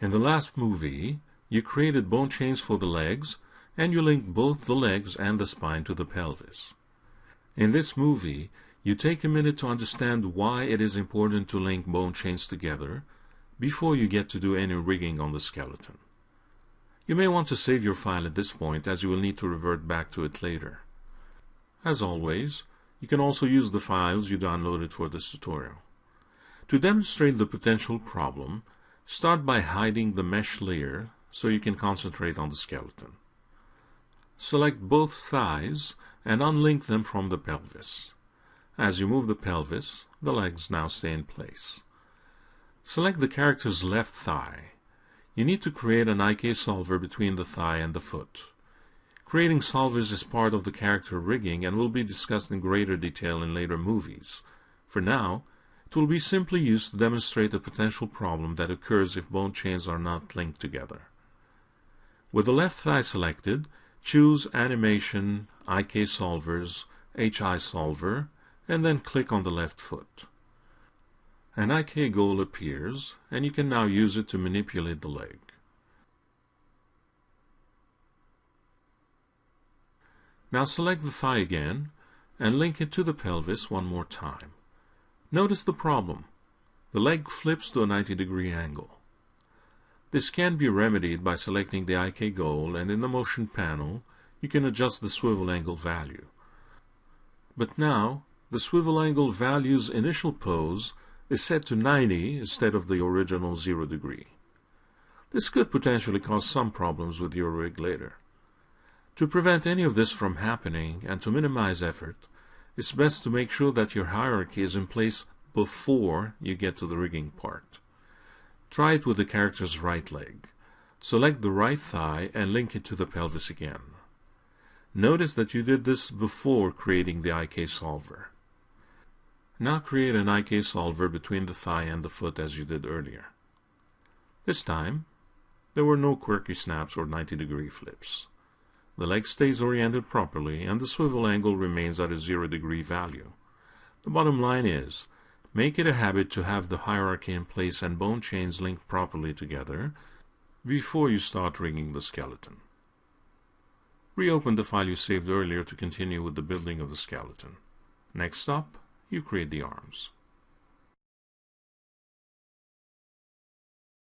In the last movie, you created bone chains for the legs, and you linked both the legs and the spine to the pelvis. In this movie, you take a minute to understand why it is important to link bone chains together before you get to do any rigging on the skeleton. You may want to save your file at this point, as you will need to revert back to it later. As always, you can also use the files you downloaded for this tutorial. To demonstrate the potential problem, start by hiding the mesh layer so you can concentrate on the skeleton. Select both thighs and unlink them from the pelvis. As you move the pelvis, the legs now stay in place. Select the character's left thigh. You need to create an IK solver between the thigh and the foot. Creating solvers is part of the character rigging and will be discussed in greater detail in later movies. For now, it will be simply used to demonstrate a potential problem that occurs if bone chains are not linked together. With the left thigh selected, choose Animation, IK Solvers, HI Solver, and then click on the left foot. An IK goal appears, and you can now use it to manipulate the leg. Now select the thigh again, and link it to the pelvis one more time. Notice the problem. The leg flips to a 90-degree angle. This can be remedied by selecting the IK goal, and in the motion panel, you can adjust the swivel angle value. But now, the swivel angle value's initial pose is set to 90 instead of the original 0 degree. This could potentially cause some problems with your rig later. To prevent any of this from happening and to minimize effort, it's best to make sure that your hierarchy is in place before you get to the rigging part. Try it with the character's right leg. Select the right thigh and link it to the pelvis again. Notice that you did this before creating the IK solver. Now create an IK solver between the thigh and the foot as you did earlier. This time, there were no quirky snaps or 90-degree flips. The leg stays oriented properly and the swivel angle remains at a 0-degree value. The bottom line is, make it a habit to have the hierarchy in place and bone chains linked properly together before you start rigging the skeleton. Reopen the file you saved earlier to continue with the building of the skeleton. Next up, you create the arms.